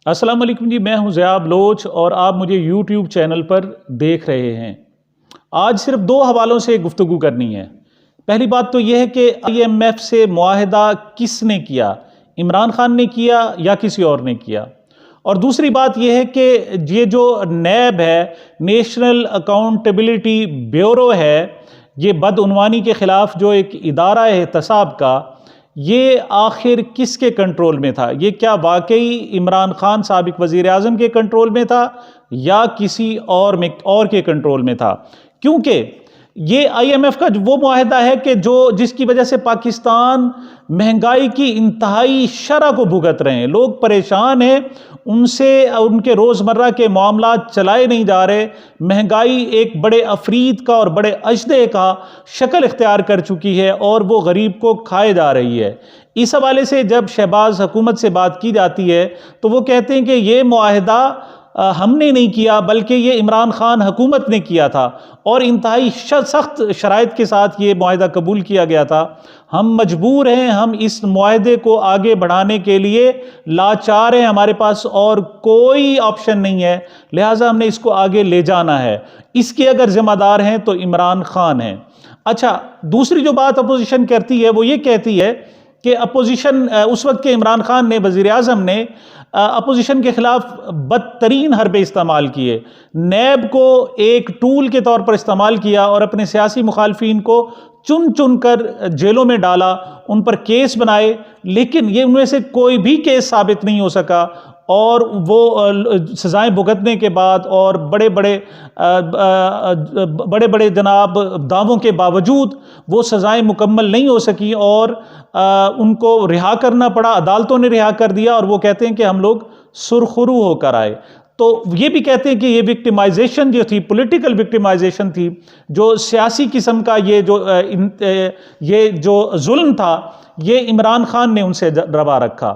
अस्सलाम वालेकुम जी, मैं हूं ज़िया बलोच और आप मुझे यूट्यूब चैनल पर देख रहे हैं। आज सिर्फ दो हवालों से गुफ्तगू करनी है। पहली बात तो यह है कि IMF से मुआहदा किसने किया, इमरान खान ने किया या किसी और ने किया। और दूसरी बात यह है कि ये जो नैब है, नेशनल अकाउंटेबिलिटी ब्यूरो है, ये बदउनवानी के ख़िलाफ़ जो एक इदारा है एहतसाब का, ये आखिर किसके कंट्रोल में था? ये क्या वाकई इमरान खान साबिक वज़ीर आज़म के कंट्रोल में था या किसी और के कंट्रोल में था? क्योंकि ये IMF का वो मुआहदा है कि जिसकी वजह से पाकिस्तान महंगाई की इंतहाई शरह को भुगत रहे हैं। लोग परेशान हैं, उनसे उनके रोज़मर्रा के मामला चलाए नहीं जा रहे। महंगाई एक बड़े अफरीद का और बड़े अजदे का शक्ल इख्तियार कर चुकी है और वो गरीब को खाए जा रही है। इस हवाले से जब शहबाज हुकूमत से बात की जाती है तो वो कहते हैं कि ये मुआहदा हमने नहीं किया बल्कि ये इमरान खान हुकूमत ने किया था और इंतहाई सख्त शराइत के साथ ये मुआहदा कबूल किया गया था। हम मजबूर हैं, हम इस मुआहदे को आगे बढ़ाने के लिए लाचार हैं, हमारे पास और कोई ऑप्शन नहीं है, लिहाजा हमने इसको आगे ले जाना है। इसके अगर जिम्मेदार हैं तो इमरान खान हैं। अच्छा, दूसरी जो बात अपोजिशन करती है वो ये कहती है कि अपोजिशन उस वक्त के इमरान खान ने, वज़ीर आज़म ने अपोजिशन के खिलाफ बदतरीन हरबे इस्तेमाल किए, नैब को एक टूल के तौर पर इस्तेमाल किया और अपने सियासी मुखालफिन को चुन चुन कर जेलों में डाला, उन पर केस बनाए, लेकिन ये उनमें से कोई भी केस साबित नहीं हो सका और वो सज़ाएं भुगतने के बाद और बड़े बड़े जनाब दावों के बावजूद वो सज़ाएं मुकम्मल नहीं हो सकी और उनको रिहा करना पड़ा, अदालतों ने रिहा कर दिया और वो कहते हैं कि हम लोग सुरखरू होकर आए। तो ये भी कहते हैं कि ये विक्टिमाइजेशन जो थी, पॉलिटिकल विक्टिमाइजेशन थी, जो सियासी किस्म का ये जो जुल्म था, ये इमरान खान ने उनसे रवा रखा।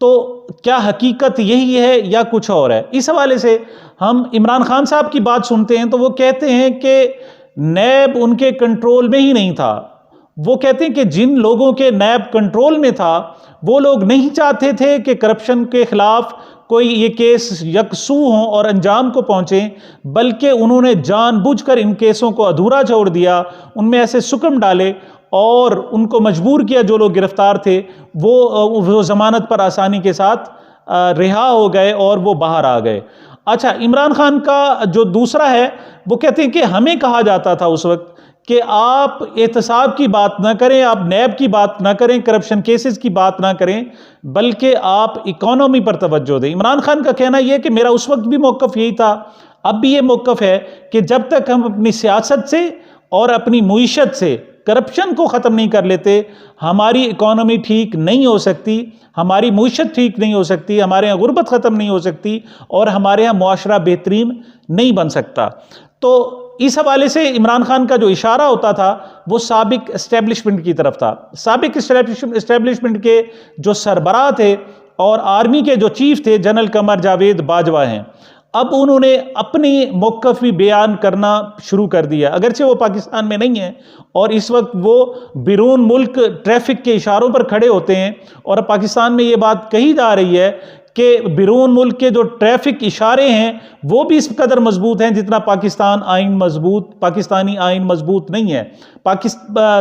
तो क्या हकीकत यही है या कुछ और है? इस हवाले से हम इमरान खान साहब की बात सुनते हैं तो वो कहते हैं कि नैब उनके कंट्रोल में ही नहीं था। वो कहते हैं कि जिन लोगों के नैब कंट्रोल में था वो लोग नहीं चाहते थे कि करप्शन के खिलाफ कोई ये केस यकसू हों और अंजाम को पहुंचे, बल्कि उन्होंने जानबूझकर इन केसों को अधूरा छोड़ दिया, उनमें ऐसे सुकम डाले और उनको मजबूर किया। जो लोग गिरफ्तार थे वो जमानत पर आसानी के साथ रिहा हो गए और वो बाहर आ गए। अच्छा, इमरान खान का जो दूसरा है वो कहते हैं कि हमें कहा जाता था उस वक्त कि आप एहतसाब की बात ना करें, आप नैब की बात ना करें, करप्शन केसेस की बात ना करें, बल्कि आप इकोनॉमी पर तवज्जो दें। इमरान खान का कहना यह है कि मेरा उस वक्त भी मौक़िफ़ यही था, अब भी ये मौक़िफ़ है कि जब तक हम अपनी सियासत से और अपनी मुईशत से करप्शन को ख़त्म नहीं कर लेते, हमारी इकोनॉमी ठीक नहीं हो सकती, हमारी मुईशत ठीक नहीं हो सकती, हमारे यहाँ गुर्बत ख़त्म नहीं हो सकती और हमारे यहाँ मुआशरा बेहतरीन नहीं बन सकता। तो इस हवाले से इमरान खान का जो इशारा होता था वो साबिक इस्टेब्लिशमेंट की तरफ था। साबिक इस्टेब्लिशमेंट के जो सरबराह थे और आर्मी के जो चीफ थे, जनरल कमर जावेद बाजवा हैं, अब उन्होंने अपनी मौक़िफ़ भी बयान करना शुरू कर दिया, अगरचे वो पाकिस्तान में नहीं है और इस वक्त वो बिरून मुल्क ट्रैफिक के इशारों पर खड़े होते हैं और पाकिस्तान में ये बात कही जा रही है कि बिरून मुल्क के जो ट्रैफिक इशारे हैं वो भी इस कदर मजबूत हैं जितना पाकिस्तानी आइन मजबूत नहीं है।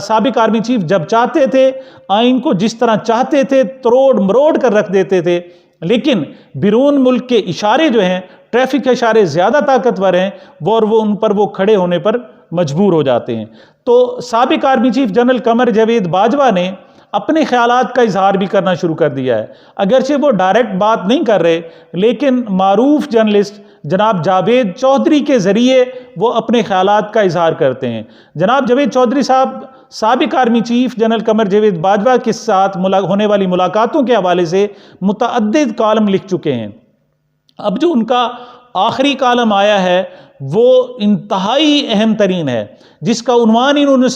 साबिक आर्मी चीफ जब चाहते थे आइन को जिस तरह चाहते थे तोड़ मरोड़ कर रख देते थे, लेकिन बिरून मुल्क के इशारे जो हैं, ट्रैफिक के इशारे ज़्यादा ताकतवर हैं वो उन पर वो खड़े होने पर मजबूर हो जाते हैं। तो साबिक army chief general Qamar Javed Bajwa ने अपने ख्यालात का इजहार भी करना शुरू कर दिया है। अगरचे वो डायरेक्ट बात नहीं कर रहे, लेकिन मारूफ जर्नलिस्ट जनाब जावेद चौधरी के ज़रिए वो अपने ख्यालात का इजहार करते हैं। जनाब जावेद चौधरी साहब साबिक army chief general Qamar Javed Bajwa के साथ होने वाली मुलाकातों के हवाले से मुतअद्दिद कॉलम लिख चुके हैं। अब जो उनका आखिरी कॉलम आया है वो इंतहाई अहम तरीन है, जिसका उन्वान इन्होंने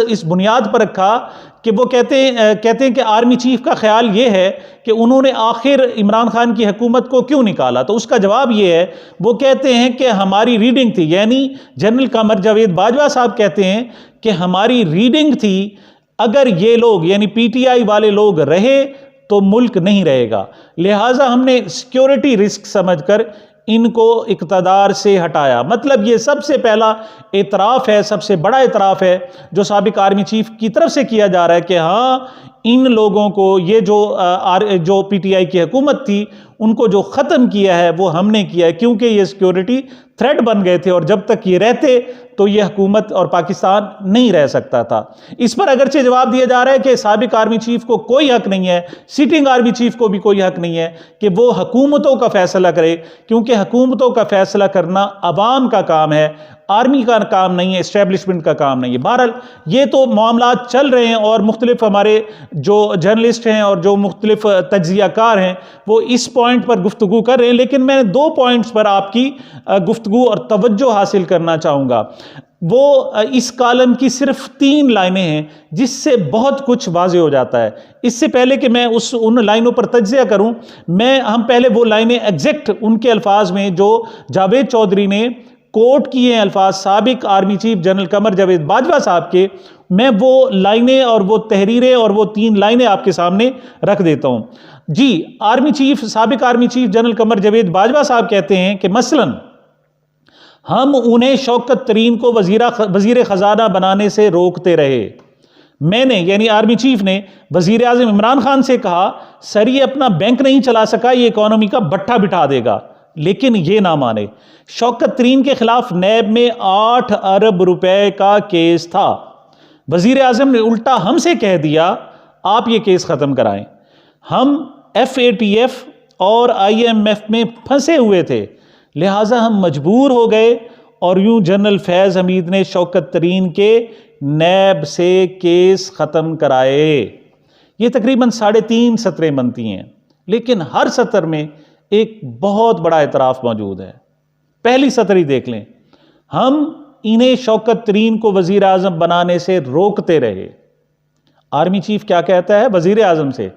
इस बुनियाद पर रखा कि वो कहते हैं कि आर्मी चीफ का ख्याल ये है कि उन्होंने आखिर इमरान खान की हुकूमत को क्यों निकाला। तो उसका जवाब ये है, वो कहते हैं कि हमारी रीडिंग थी, यानी जनरल कमर जावेद बाजवा साहब कहते हैं कि हमारी रीडिंग थी, अगर ये लोग यानी PTI वाले लोग रहे तो मुल्क नहीं रहेगा। लिहाजा हमने सिक्योरिटी रिस्क समझकर इनको इक़्तिदार से हटाया। मतलब ये सबसे पहला एतराफ़ है, सबसे बड़ा एतराफ़ है जो साबिक आर्मी चीफ की तरफ से किया जा रहा है कि हाँ, इन लोगों को ये जो पीटीआई की हुकूमत थी उनको जो ख़त्म किया है वो हमने किया है, क्योंकि ये सिक्योरिटी थ्रेट बन गए थे और जब तक ये रहते तो ये हुकूमत और पाकिस्तान नहीं रह सकता था। इस पर अगरचे जवाब दिया जा रहा है कि साबिक आर्मी चीफ को कोई हक नहीं है, सिटिंग आर्मी चीफ को भी कोई हक नहीं है कि वो हुकूमतों का फैसला करे, क्योंकि हुकूमतों का फैसला करना अवाम का काम है, आर्मी का काम नहीं है, एस्टेब्लिशमेंट का काम नहीं है। बहरहाल ये तो मामला चल रहे हैं और मुख्तलिफ हमारे जो जर्नलिस्ट हैं और जो मुख्तलिफ तज्जियाकार हैं वो इस पॉइंट पर गुफ्तगू कर रहे हैं, लेकिन मैं 2 पॉइंट्स पर आपकी गुफ्तगू और तवज्जो हासिल करना चाहूँगा। वो इस कॉलम की सिर्फ 3 लाइनें हैं जिससे बहुत कुछ वाज़ेह हो जाता है। इससे पहले कि मैं उन लाइनों पर तज्जिया करूं, हम पहले वो लाइनें एग्जैक्ट उनके अल्फाज में जो जावेद चौधरी ने कोट किए हैं अल्फाज साबिक army chief general Qamar Javed Bajwa साहब के, मैं वो लाइनें और वो तहरीरें और वो 3 लाइनें आपके सामने रख देता हूं। जी, साबिक army chief general Qamar Javed Bajwa साहब कहते हैं कि मसलन हम उन्हें शौकत तरीन को वजीर खजाना बनाने से रोकते रहे। मैंने यानी आर्मी चीफ ने वजीर आज़म इमरान खान से कहा, सर ये अपना बैंक नहीं चला सका, ये इकोनॉमी का भट्ठा बिठा देगा, लेकिन ये ना माने। शौकत तरीन के खिलाफ नैब में 8 अरब रुपए का केस था। वजीर आज़म ने उल्टा हमसे कह दिया आप ये केस ख़त्म कराएं। हम FATF और IMF में फंसे हुए थे, लिहाजा हम मजबूर हो गए और यूं जनरल फैज़ हमीद ने शौकत तरीन के नैब से केस ख़त्म कराए। ये तकरीबन 3.5 सतरें बनती हैं, लेकिन हर सतर में एक बहुत बड़ा एतराफ़ मौजूद है। पहली सतर ही देख लें, हम इन्हें शौकत तरीन को वज़ीर आज़म बनाने से रोकते रहे। आर्मी चीफ क्या कहता है वज़ीर आज़म से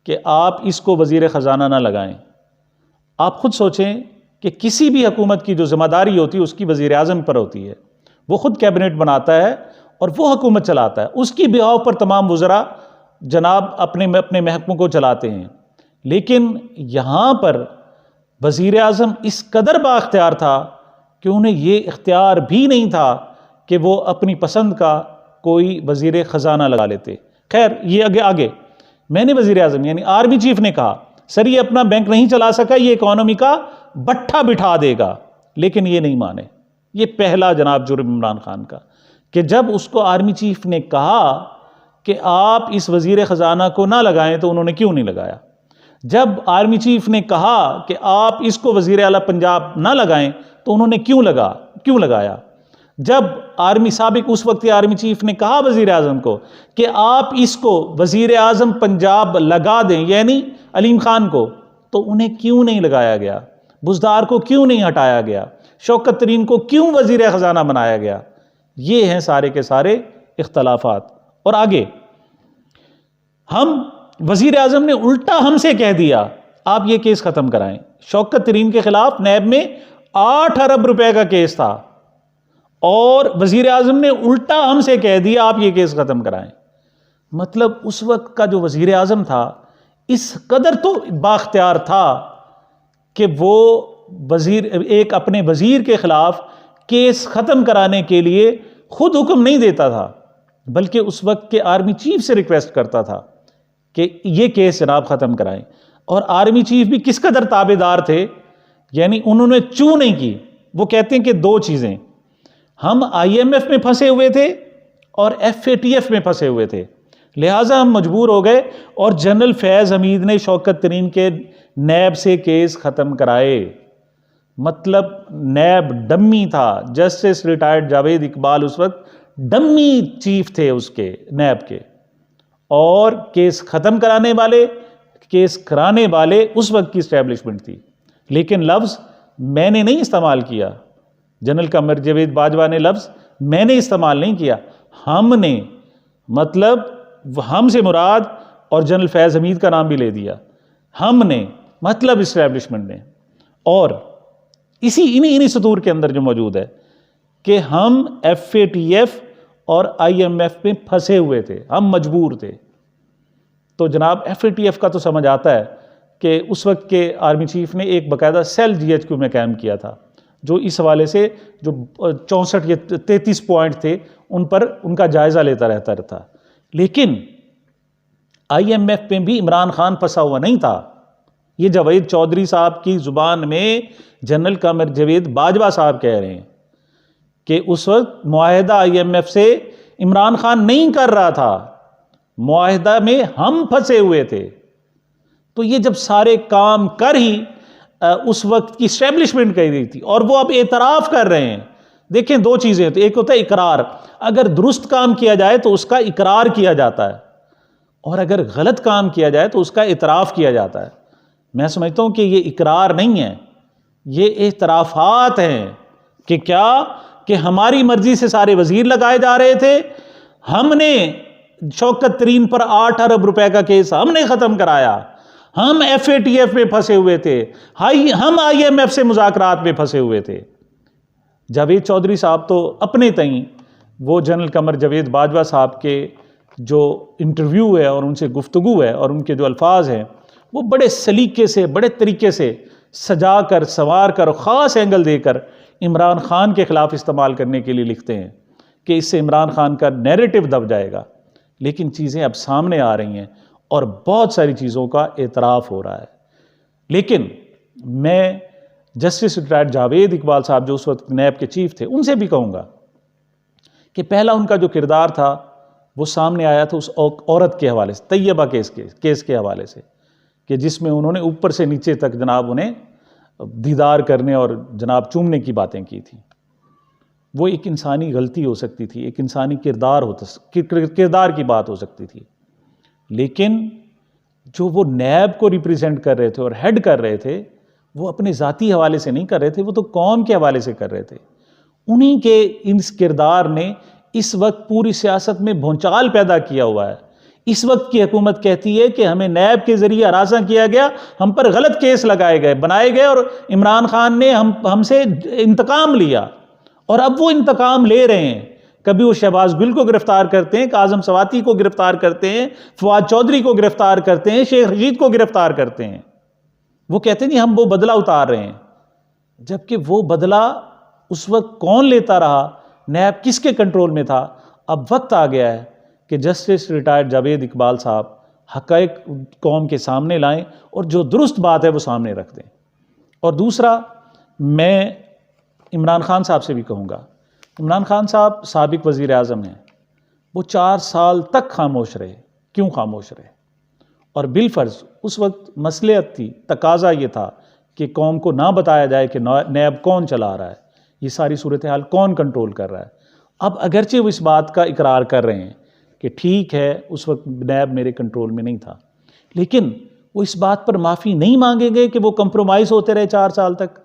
कि आप इसको वज़ीर ख़जाना ना लगाएं। आप खुद सोचें कि किसी भी हुकूमत की जो जिम्मेदारी होती है उसकी वज़ीर आज़म पर होती है, वो खुद कैबिनेट बनाता है और वो हुकूमत चलाता है, उसकी बिहाव पर तमाम वज़रा जनाब अपने महकमों को चलाते हैं। लेकिन यहाँ पर वज़ीर आज़म इस कदर बाख्तियार था कि उन्हें ये इख्तियार भी नहीं था कि वो अपनी पसंद का कोई वज़ीर ख़जाना लगा लेते। खैर ये आगे मैंने वज़ीर आज़म यानी आर्मी चीफ ने कहा, सर ये अपना बैंक नहीं चला सका, ये इकोनॉमी का भट्ठा बिठा देगा, लेकिन ये नहीं माने। ये पहला जनाब जुर्म इमरान खान का कि जब उसको आर्मी चीफ ने कहा कि आप इस वज़ीर ख़जाना को ना लगाएं तो उन्होंने क्यों नहीं लगाया। जब आर्मी चीफ ने कहा कि आप इसको वज़ीर आला पंजाब ना लगाएं तो उन्होंने क्यों लगाया। जब साबिक उस वक्त आर्मी चीफ ने कहा वज़ीर आज़म को कि आप इसको वज़ीर आज़म पंजाब लगा दें यानी अलीम खान को, तो उन्हें क्यों नहीं लगाया गया। बुज़दार को क्यों नहीं हटाया गया, शौकत तरीन को क्यों वज़ीर ख़जाना बनाया गया। ये हैं सारे के सारे इख्तलाफात। और आगे वज़ीर आज़म ने उल्टा हमसे कह दिया आप ये केस ख़त्म कराएं। शौकत तरीन के खिलाफ नैब में 8 अरब रुपए का केस था और वज़ीर आज़म ने उल्टा हमसे कह दिया आप ये केस ख़त्म कराएं। मतलब उस वक्त का जो वज़ीर आज़म था इस कदर तो बाख्तियार था कि वो एक अपने वज़ीर के ख़िलाफ़ केस ख़त्म कराने के लिए खुद हुक्म नहीं देता था, बल्कि उस वक्त के आर्मी चीफ से रिक्वेस्ट करता था कि ये केस जनाब ख़त्म कराएं। और आर्मी चीफ भी किस कदर ताबेदार थे, यानी उन्होंने चू नहीं की। वो कहते हैं कि 2 चीज़ें, हम IMF में फंसे हुए थे और FATF में फंसे हुए थे, लिहाजा हम मजबूर हो गए और जनरल फैज़ हमीद ने शौकत तरीन के नैब से केस ख़त्म कराए। मतलब नैब डम्मी था। जस्टिस रिटायर्ड जावेद इकबाल उस वक्त डम्मी चीफ थे उसके नैब के, और केस ख़त्म कराने वाले उस वक्त की इस्टेब्लिशमेंट थी। लेकिन लफ्ज़ मैंने नहीं इस्तेमाल किया, जनरल कमर जावेद बाजवा ने लफ्ज़ मैंने इस्तेमाल नहीं किया, हमने, मतलब हमसे मुराद, और जनरल फैज़ हमीद का नाम भी ले दिया। हमने मतलब इस्टेब्लिशमेंट ने। और इन्हीं सतूर के अंदर जो मौजूद है कि हम FATF और IMF में फंसे हुए थे, हम मजबूर थे। तो जनाब FATF का तो समझ आता है कि उस वक्त के आर्मी चीफ ने एक बाकायदा सेल GHQ में कायम किया था, जो इस हवाले से जो 64 या 33 पॉइंट थे उन पर उनका जायज़ा लेता रहता था। लेकिन IMF में भी इमरान खान फंसा हुआ नहीं था। ये जावेद चौधरी साहब की ज़ुबान में जनरल कमर जावेद बाजवा साहब कह रहे हैं कि उस वक्त मुआहिदा IMF से इमरान खान नहीं कर रहा था, मुआहिदा में हम फंसे हुए थे। तो ये जब सारे काम कर ही उस वक्त की इस्टेब्लिशमेंट कह रही थी और वो अब एतराफ़ कर रहे हैं। देखें, दो चीज़ें तो एक होता है इकरार, अगर दुरुस्त काम किया जाए तो उसका इकरार किया जाता है और अगर गलत काम किया जाए तो उसका इतराफ़ किया जाता है। मैं समझता हूँ कि ये इकरार नहीं है, ये एतराफ़ात हैं कि क्या कि हमारी मर्जी से सारे वज़ीर लगाए जा रहे थे, हमने शौकत तरीन पर 8 अरब रुपए का केस हमने ख़त्म कराया, हम FATF में फंसे हुए थे, हम IMF से मुज़ाकरात में फंसे हुए थे। जावेद चौधरी साहब तो अपने तई वो जनरल कमर जावेद बाजवा साहब के जो इंटरव्यू है और उनसे गुफ्तगू है और उनके जो अल्फाज हैं वो बड़े सलीके से, बड़े तरीके से सजा कर, संवार कर, ख़ास एंगल देकर इमरान खान के ख़िलाफ़ इस्तेमाल करने के लिए लिखते हैं कि इससे इमरान खान का नैरेटिव दब जाएगा। लेकिन चीज़ें अब सामने आ रही हैं और बहुत सारी चीज़ों का एतराफ़ हो रहा है। लेकिन मैं जस्टिस रिटायर्ड जावेद इकबाल साहब जो उस वक्त नैब के चीफ थे उनसे भी कहूँगा कि पहला उनका जो किरदार था वो सामने आया था उस औरत के हवाले से, तैयबा केस के हवाले से, कि जिसमें उन्होंने ऊपर से नीचे तक जनाब उन्हें दीदार करने और जनाब चूमने की बातें की थी। वो एक इंसानी गलती हो सकती थी, एक इंसानी किरदार की बात हो सकती थी। लेकिन जो वो नैब को रिप्रेजेंट कर रहे थे और हेड कर रहे थे वो अपने ज़ाती हवाले से नहीं कर रहे थे, वो तो कौम के हवाले से कर रहे थे। उन्हीं के इस किरदार ने इस वक्त पूरी सियासत में भूचाल पैदा किया हुआ है। इस वक्त की हुकूमत कहती है कि हमें नैब के ज़रिए हरासा किया गया, हम पर गलत केस लगाए गए, बनाए गए और इमरान खान ने हमसे इंतकाम लिया और अब वो इंतकाम ले रहे हैं। कभी वो शहबाज गुल को गिरफ्तार करते हैं, काज़म सवाती को गिरफ्तार करते हैं, फवाद चौधरी को गिरफ्तार करते हैं, शेख रशीद को गिरफ्तार करते हैं। वो कहते हैं नहीं हम वो बदला उतार रहे हैं, जबकि वो बदला उस वक्त कौन लेता रहा, नैब किसके कंट्रोल में था। अब वक्त आ गया है कि जस्टिस रिटायर्ड जावेद इकबाल साहब हक़ाइक़ कौम के सामने लाएं और जो दुरुस्त बात है वो सामने रख दें। और दूसरा, मैं इमरान खान साहब से भी कहूँगा, इमरान खान साहब साबिक़ वज़ीर आज़म हैं, वो 4 साल तक खामोश रहे। क्यों खामोश रहे? और बिलफ़र्ज़ उस वक्त मसलियत थी, तकाज़ा ये था कि कौम को ना बताया जाए कि नैब कौन चला रहा है, ये सारी सूरत हाल कौन कंट्रोल कर रहा है। अब अगरचे वो इस बात का इकरार कर रहे हैं कि ठीक है उस वक्त नैब मेरे कंट्रोल में नहीं था, लेकिन वो इस बात पर माफ़ी नहीं मांगेंगे कि वो कंप्रोमाइज़ होते रहे 4 साल तक।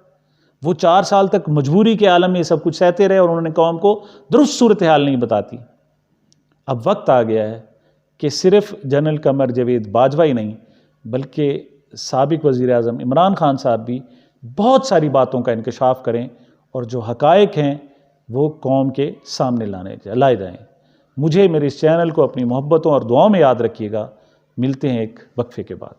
वो 4 साल तक मजबूरी के आलम में सब कुछ सहते रहे और उन्होंने कौम को दुरुस्त सूरत हाल नहीं बताती। अब वक्त आ गया है कि सिर्फ जनरल कमर जावेद बाजवा ही नहीं बल्कि साबिक़ वज़ीर आज़म इमरान खान साहब भी बहुत सारी बातों का इंकशाफ करें और जो हक़ाइक़ हैं वो कौम के सामने लाए जाएँ। मुझे मेरे इस चैनल को अपनी मोहब्बतों और दुआओं में याद रखिएगा। मिलते हैं एक वक्फे के बाद।